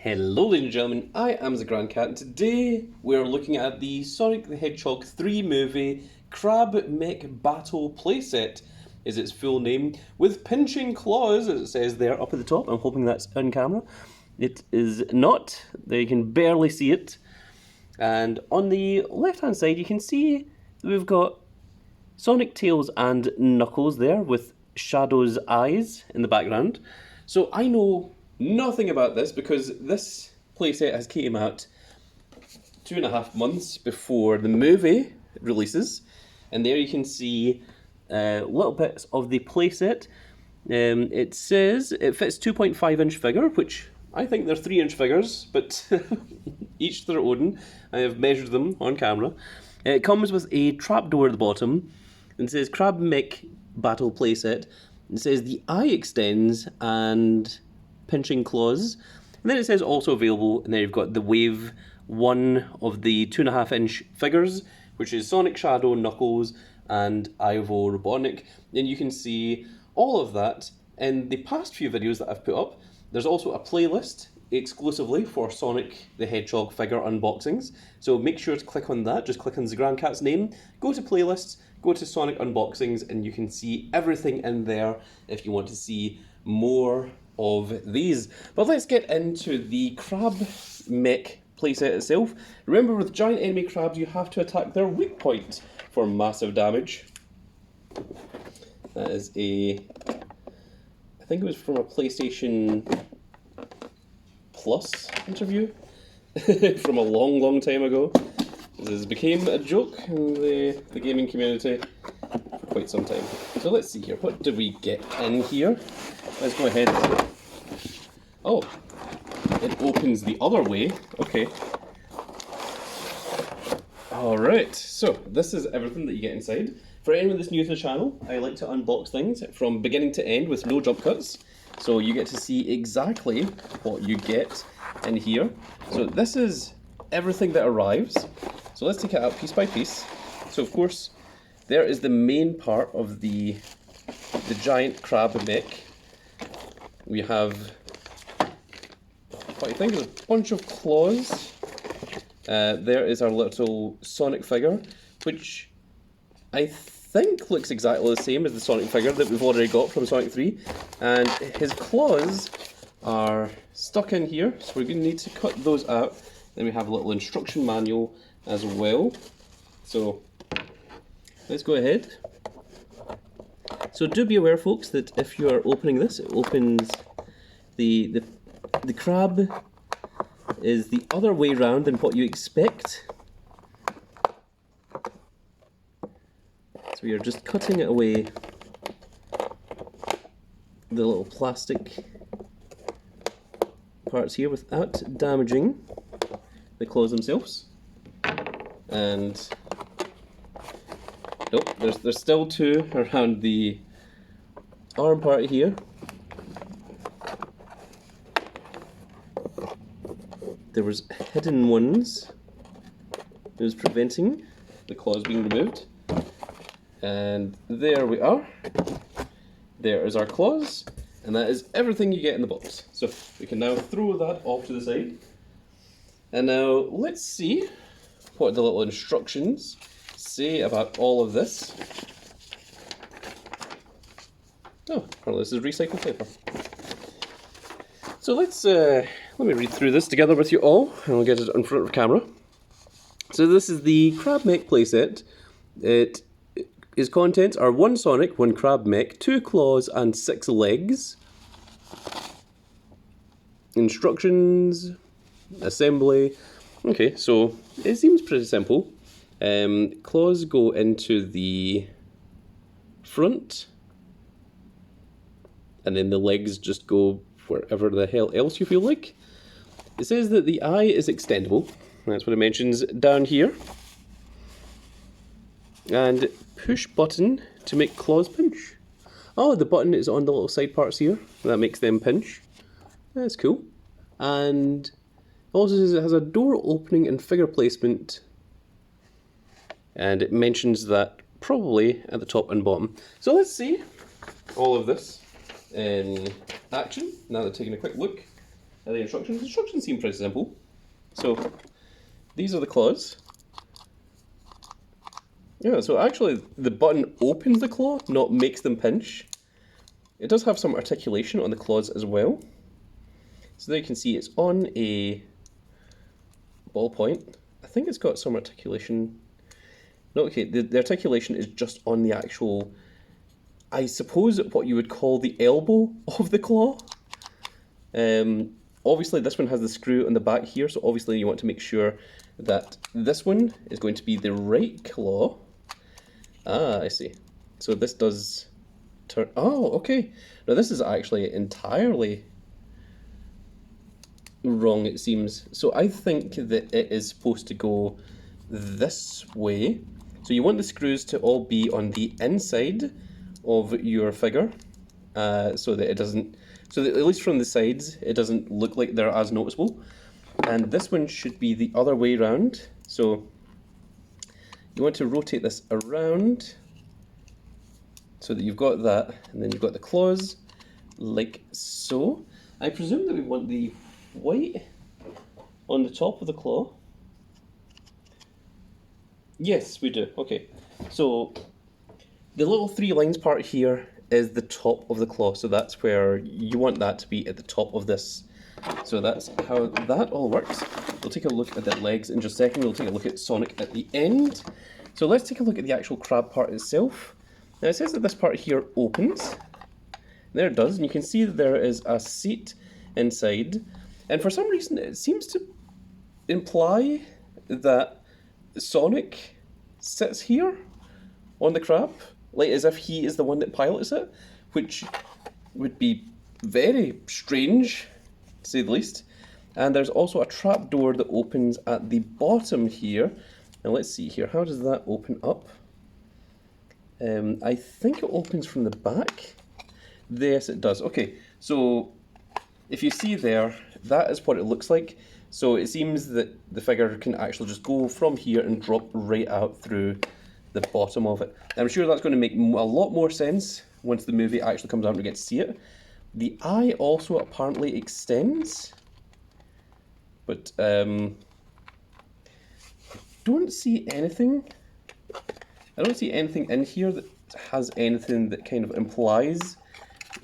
Hello ladies and gentlemen, I am the Grand Cat and today we're looking at the Sonic the Hedgehog 3 movie Crab Mech Battle Playset is its full name, with pinching claws as it says there up at the top. I'm hoping that's on camera. It is not, you can barely see it. And on the left hand side you can see we've got Sonic, Tails and Knuckles there with Shadow's eyes in the background. So I know nothing about this because this playset has came out 2.5 months before the movie releases, and there you can see little bits of the playset. It says it fits 2.5-inch figure, which I think they're 3-inch figures, but each their own. I have measured them on camera. It comes with a trapdoor at the bottom, and it says Crab Mech Battle Playset. It says the eye extends and pinching claws, and then it says also available, and then you've got the wave one of the 2.5-inch figures, which is Sonic, Shadow, Knuckles and Ivo Robotnik. And you can see all of that in the past few videos that I've put up. There's also a playlist exclusively for Sonic the Hedgehog figure unboxings, so make sure to click on that. Just click on the Grand Cat's name, go to playlists, go to Sonic unboxings, and you can see everything in there if you want to see more of these. But let's get into the Crab Mech playset itself. Remember, with giant enemy crabs you have to attack their weak point for massive damage. That is I think it was from a PlayStation Plus interview from a long time ago. This became a joke in the gaming community for quite some time. So let's see here, what did we get in here? Let's go ahead. Oh, it opens the other way. Okay. Alright, so this is everything that you get inside. For anyone that's new to the channel, I like to unbox things from beginning to end with no jump cuts. So you get to see exactly what you get in here. So this is everything that arrives. So let's take it out piece by piece. So of course, there is the main part of the giant crab mech. We have what I think is a bunch of claws. There is our little Sonic figure, which I think looks exactly the same as the Sonic figure that we've already got from Sonic 3. And his claws are stuck in here, so we're going to need to cut those out. Then we have a little instruction manual as well. So let's go ahead. So do be aware, folks, that if you are opening this, it opens the crab is the other way round than what you expect. So we are just cutting it away, the little plastic parts here without damaging the claws themselves. And nope, there's still two around the arm part here. There was hidden ones that was preventing the claws being removed. And there we are. There is our claws, and that is everything you get in the box. So we can now throw that off to the side. And now let's see what the little instructions say about all of this. Oh, apparently this is recycled paper. So let me read through this together with you all, and I'll get it in front of the camera. So this is the Crab Mech playset. Its contents are 1 Sonic, 1 Crab Mech, 2 claws and 6 legs. Instructions, assembly. Okay, so it seems pretty simple. Claws go into the front, and then the legs just go wherever the hell else you feel like. It says that the eye is extendable. That's what it mentions down here. And push button to make claws pinch. Oh, the button is on the little side parts here. That makes them pinch. That's cool. And also says it has a door opening and figure placement. And it mentions that probably at the top and bottom. So let's see all of this in action, now that I've taken a quick look are the instructions. The instructions seem pretty simple. So these are the claws. Yeah, so actually the button opens the claw, not makes them pinch. It does have some articulation on the claws as well. So there you can see it's on a ball point. I think it's got some articulation. No, okay, the articulation is just on the actual, I suppose, what you would call the elbow of the claw. Obviously this one has the screw on the back here, so obviously you want to make sure that this one is going to be the right claw. Ah, I see. So this does turn, oh, okay. Now this is actually entirely wrong, it seems. So I think that it is supposed to go this way. So you want the screws to all be on the inside of your figure, so that it doesn't, so that at least from the sides it doesn't look like they're as noticeable. And this one should be the other way around. So you want to rotate this around so that you've got that, and then you've got the claws like so. I presume that we want the white on the top of the claw. Yes, we do. Okay, so the little 3 lines part here is the top of the claw, so that's where you want that to be at the top of this. So that's how that all works. We'll take a look at the legs in just a second. We'll take a look at Sonic at the end. So let's take a look at the actual crab part itself. Now it says that this part here opens. There it does, and you can see that there is a seat inside. And for some reason it seems to imply that Sonic sits here on the crab, like as if he is the one that pilots it, which would be very strange, to say the least. And there's also a trap door that opens at the bottom here. Now let's see here, how does that open up? I think it opens from the back. Yes, it does. Okay, so if you see there, that is what it looks like. So it seems that the figure can actually just go from here and drop right out through the bottom of it. I'm sure that's going to make a lot more sense once the movie actually comes out and we get to see it. The eye also apparently extends, but don't see anything. I don't see anything in here that has anything that kind of implies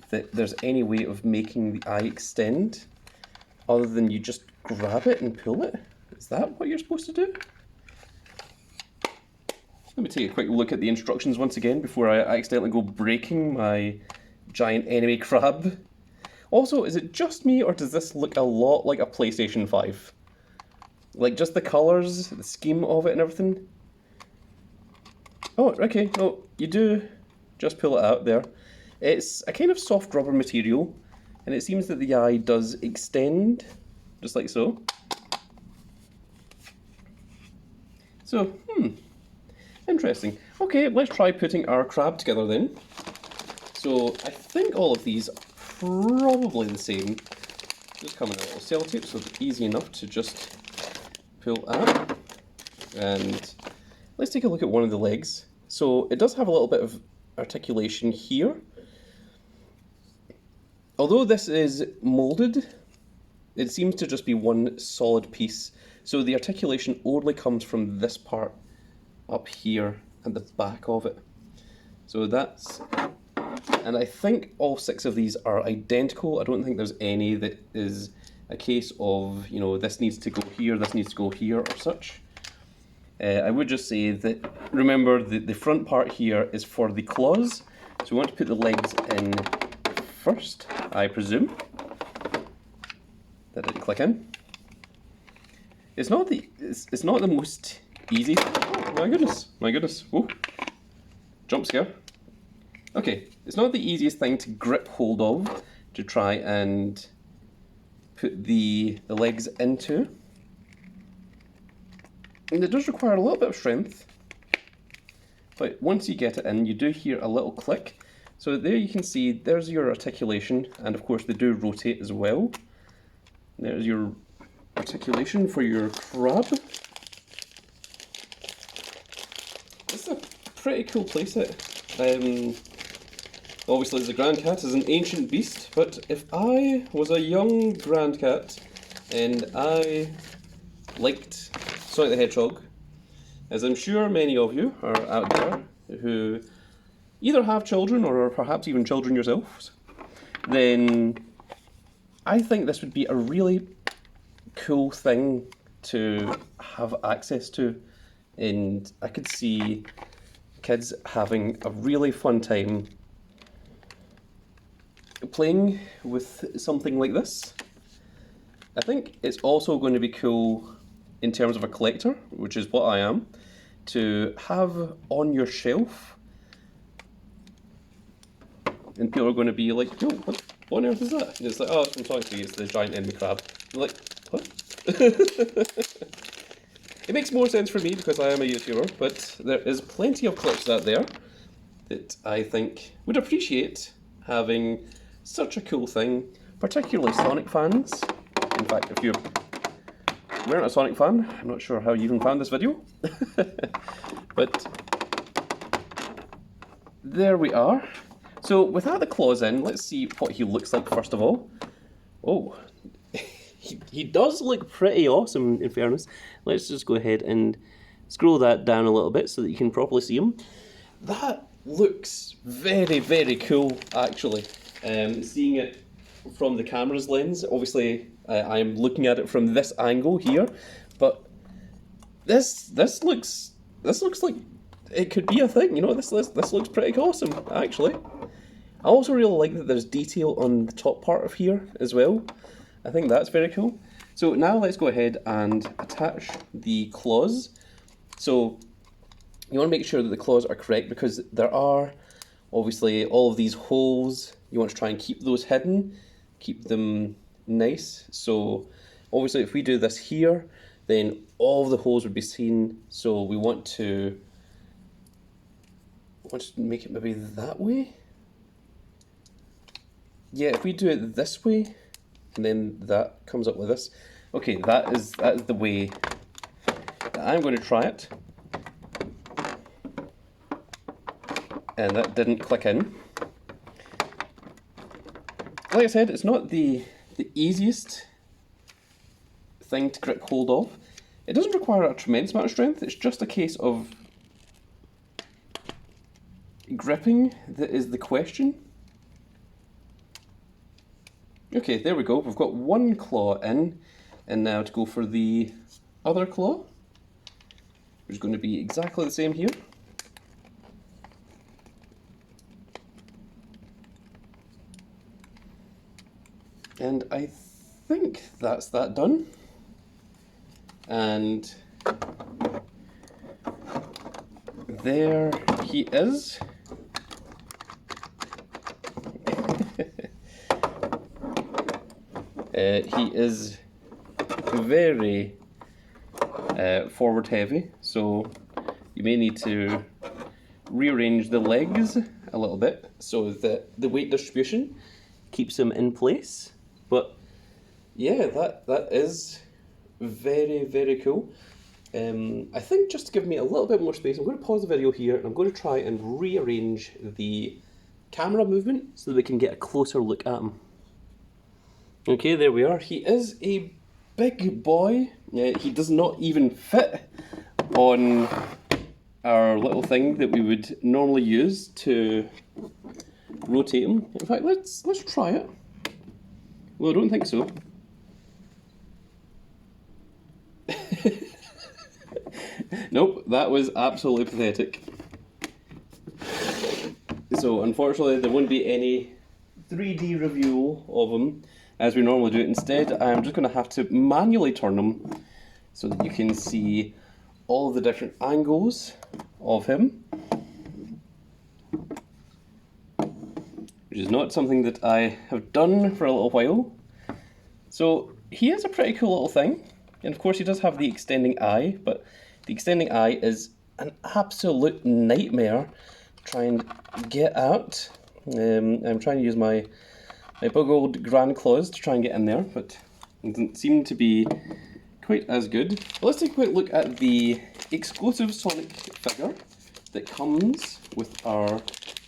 that there's any way of making the eye extend other than you just grab it and pull it. Is that what you're supposed to do? Let me take a quick look at the instructions once again before I accidentally go breaking my giant enemy crab. Also, is it just me or does this look a lot like a PlayStation 5? Like just the colours, the scheme of it and everything? Oh, okay, no, you do just pull it out there. It's a kind of soft rubber material, and it seems that the eye does extend, just like so. So, interesting. Okay, let's try putting our crab together then. So, I think all of these are probably the same. Just come in a little sellotape, so it's easy enough to just pull out. And let's take a look at one of the legs. So it does have a little bit of articulation here. Although this is molded, it seems to just be one solid piece. So the articulation only comes from this part up here at the back of it. So that's, and I think all 6 of these are identical. I don't think there's any that is a case of, you know, this needs to go here, this needs to go here or such. I would just say that, remember, the front part here is for the claws, so we want to put the legs in first, I presume. That didn't click in. It's not the most easy. Oh, my goodness, whoa, jump scare. Okay, it's not the easiest thing to grip hold of to try and put the legs into. And it does require a little bit of strength, but once you get it in, you do hear a little click. So there you can see, there's your articulation, and of course they do rotate as well. There's your articulation for your crab. This is a pretty cool playset. Obviously, the Grand Cat is an ancient beast, but if I was a young Grand Cat and I liked Sonic the Hedgehog, as I'm sure many of you are out there who either have children or are perhaps even children yourselves, then I think this would be a really cool thing to have access to, and I could see kids having a really fun time playing with something like this. I think it's also going to be cool in terms of a collector, which is what I am, to have on your shelf. And people are going to be like, yo, what on earth is that? And it's like, oh, it's from Sonic 3, it's the giant enemy crab. You're like, what? It makes more sense for me because I am a YouTuber, but there is plenty of clips out there that I think would appreciate having such a cool thing, particularly Sonic fans. In fact, if you weren't a Sonic fan, I'm not sure how you even found this video. But there we are. So without the claws in, let's see what he looks like first of all. Oh, he does look pretty awesome, in fairness. Let's just go ahead and scroll that down a little bit so that you can properly see him. That looks very, very cool, actually. Seeing it from the camera's lens, obviously I am looking at it from this angle here, but this looks like it could be a thing. You know, this looks pretty awesome, actually. I also really like that there's detail on the top part of here as well. I think that's very cool. So now let's go ahead and attach the claws. So you want to make sure that the claws are correct because there are obviously all of these holes. You want to try and keep those hidden, keep them nice. So obviously if we do this here, then all of the holes would be seen. So we want to make it maybe that way. Yeah, if we do it this way, and then that comes up with this. Okay, that is the way that I'm going to try it. And that didn't click in. Like I said, it's not the easiest thing to grip hold of. It doesn't require a tremendous amount of strength, it's just a case of gripping that is the question. Okay, there we go. We've got one claw in, and now to go for the other claw, which is going to be exactly the same here. And I think that's that done. And there he is. He is very forward heavy, so you may need to rearrange the legs a little bit so that the weight distribution keeps him in place. But yeah, that is very, very cool. I think just to give me a little bit more space, I'm going to pause the video here and I'm going to try and rearrange the camera movement so that we can get a closer look at him. Okay, there we are. He is a big boy. He does not even fit on our little thing that we would normally use to rotate him. In fact, let's try it. Well, I don't think so. Nope, that was absolutely pathetic. So unfortunately there won't be any 3D review of him as we normally do it. Instead, I'm just going to have to manually turn him so that you can see all of the different angles of him, which is not something that I have done for a little while. So he is a pretty cool little thing, and of course he does have the extending eye, but the extending eye is an absolute nightmare to try and get out. I'm trying to use my big old grand claws to try and get in there, but it doesn't seem to be quite as good. Let's take a quick look at the exclusive Sonic figure that comes with our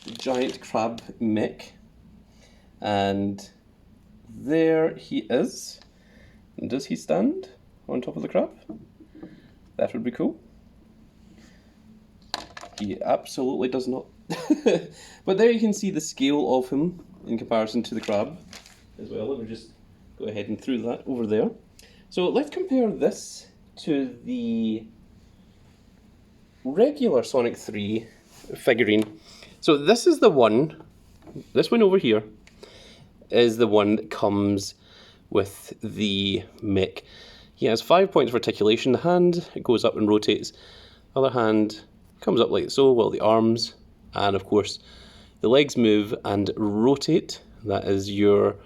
giant crab Mech. And there he is. And does he stand on top of the crab? That would be cool. He absolutely does not. But there you can see the scale of him in comparison to the crab as well. Let me just go ahead and throw that over there. So let's compare this to the regular Sonic 3 figurine. So this is the one, this one over here is the one that comes with the Mech. He has 5 points of articulation. The hand, it goes up and rotates. Other hand comes up like so, while the arms and of course the legs move and rotate. That is your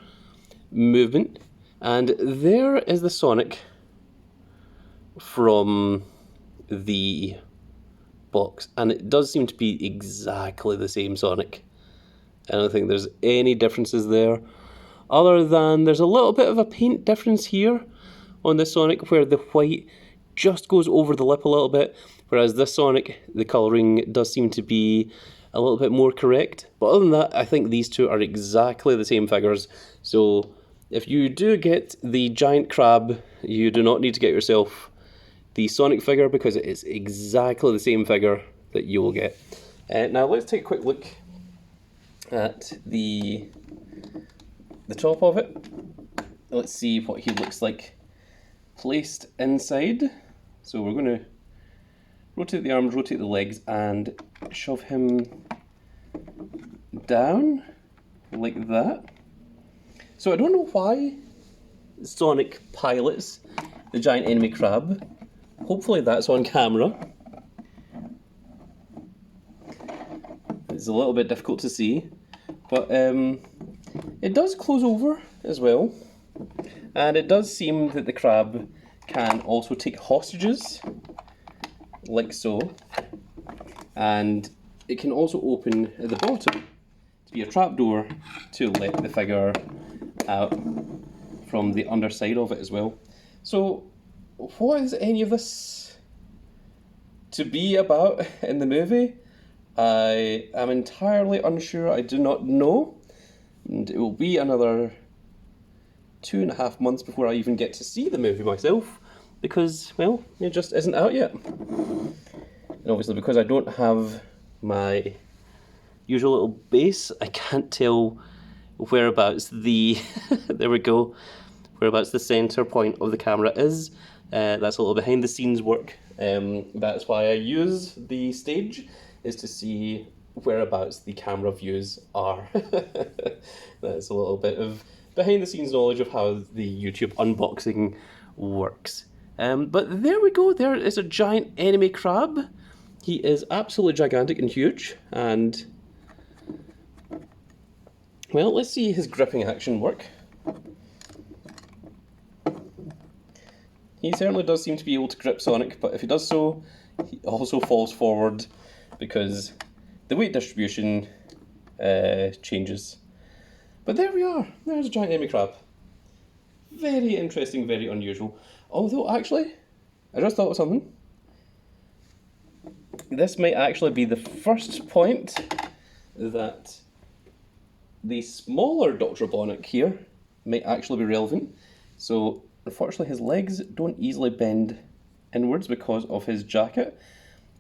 movement. And there is the Sonic from the box, and it does seem to be exactly the same Sonic. I don't think there's any differences there, other than there's a little bit of a paint difference here on this Sonic where the white just goes over the lip a little bit, whereas this Sonic, the colouring does seem to be a little bit more correct. But other than that, I think these two are exactly the same figures. So if you do get the giant crab, you do not need to get yourself the Sonic figure, because it is exactly the same figure that you will get. Now let's take a quick look at the top of it. Let's see what he looks like placed inside. So we're going to rotate the arms, rotate the legs, and shove him down like that. So I don't know why Sonic pilots the giant enemy crab. Hopefully that's on camera. It's a little bit difficult to see, but it does close over as well. And it does seem that the crab can also take hostages, like so. And it can also open at the bottom to be a trapdoor to let the figure out from the underside of it as well. So what is any of this to be about in the movie? I am entirely unsure. I do not know. And it will be another 2.5 months before I even get to see the movie myself, because, well, it just isn't out yet. And obviously because I don't have my usual little base, I can't tell whereabouts the there we go, whereabouts the center point of the camera is. That's a little behind the scenes work. That's why I use the stage, is to see whereabouts the camera views are. That's a little bit of behind the scenes knowledge of how the YouTube unboxing works. But there we go, there is a giant enemy crab. He is absolutely gigantic and huge, and well, let's see his gripping action work. He certainly does seem to be able to grip Sonic, but if he does so, he also falls forward because the weight distribution changes. But there we are, there's a giant enemy crab. Very interesting, very unusual. Although, actually, I just thought of something. This might actually be the first point that the smaller Dr. Robotnik here might actually be relevant. So, unfortunately, his legs don't easily bend inwards because of his jacket.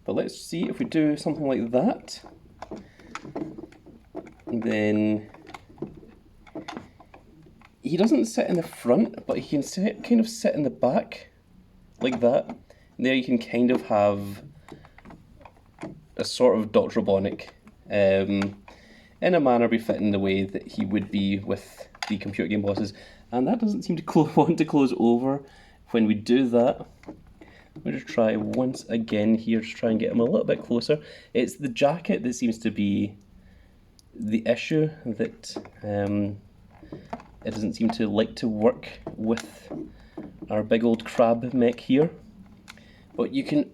But let's see if we do something like that. Then he doesn't sit in the front, but he can kind of sit in the back, like that. And there you can kind of have a sort of Dr. Robotnik in a manner befitting the way that he would be with the computer game bosses. And that doesn't seem to want to close over when we do that. We'll just try once again here to try and get him a little bit closer. It's the jacket that seems to be the issue, that it doesn't seem to like to work with our big old crab Mech here. But you can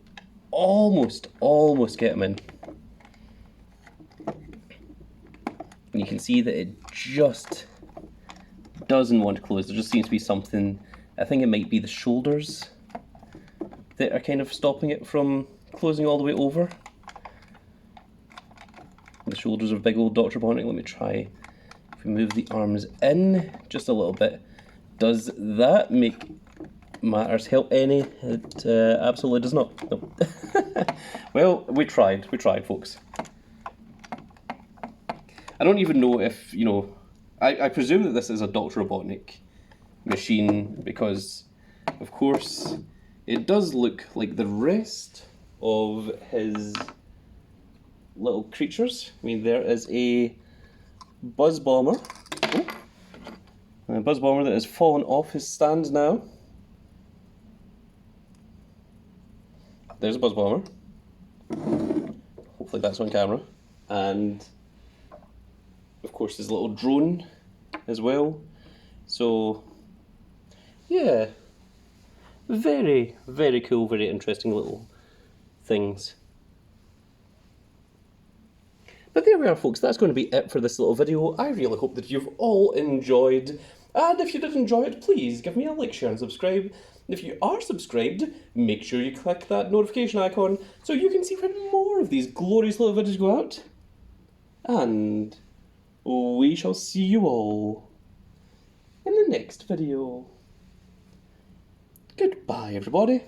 almost get him in. And you can see that it just doesn't want to close. There just seems to be something, I think it might be the shoulders that are kind of stopping it from closing all the way over. the shoulders of big old Dr. Robotnik. Let me try. If we move the arms in just a little bit, does that make matters help any? It absolutely does not. No. Well, we tried, folks. I don't even know if, you know, I presume that this is a Dr. Robotnik machine because, of course, it does look like the rest of his little creatures. I mean, there is a Buzz Bomber. Oh. A Buzz Bomber that has fallen off his stand now. There's a Buzz Bomber. Hopefully that's on camera. And of course his little drone as well. So yeah, very, very cool, very interesting little things. But there we are, folks, that's going to be it for this little video. I really hope that you've all enjoyed, and if you did enjoy it, please give me a like, share and subscribe. If you are subscribed, make sure you click that notification icon so you can see when more of these glorious little videos go out. And we shall see you all in the next video. Goodbye, everybody.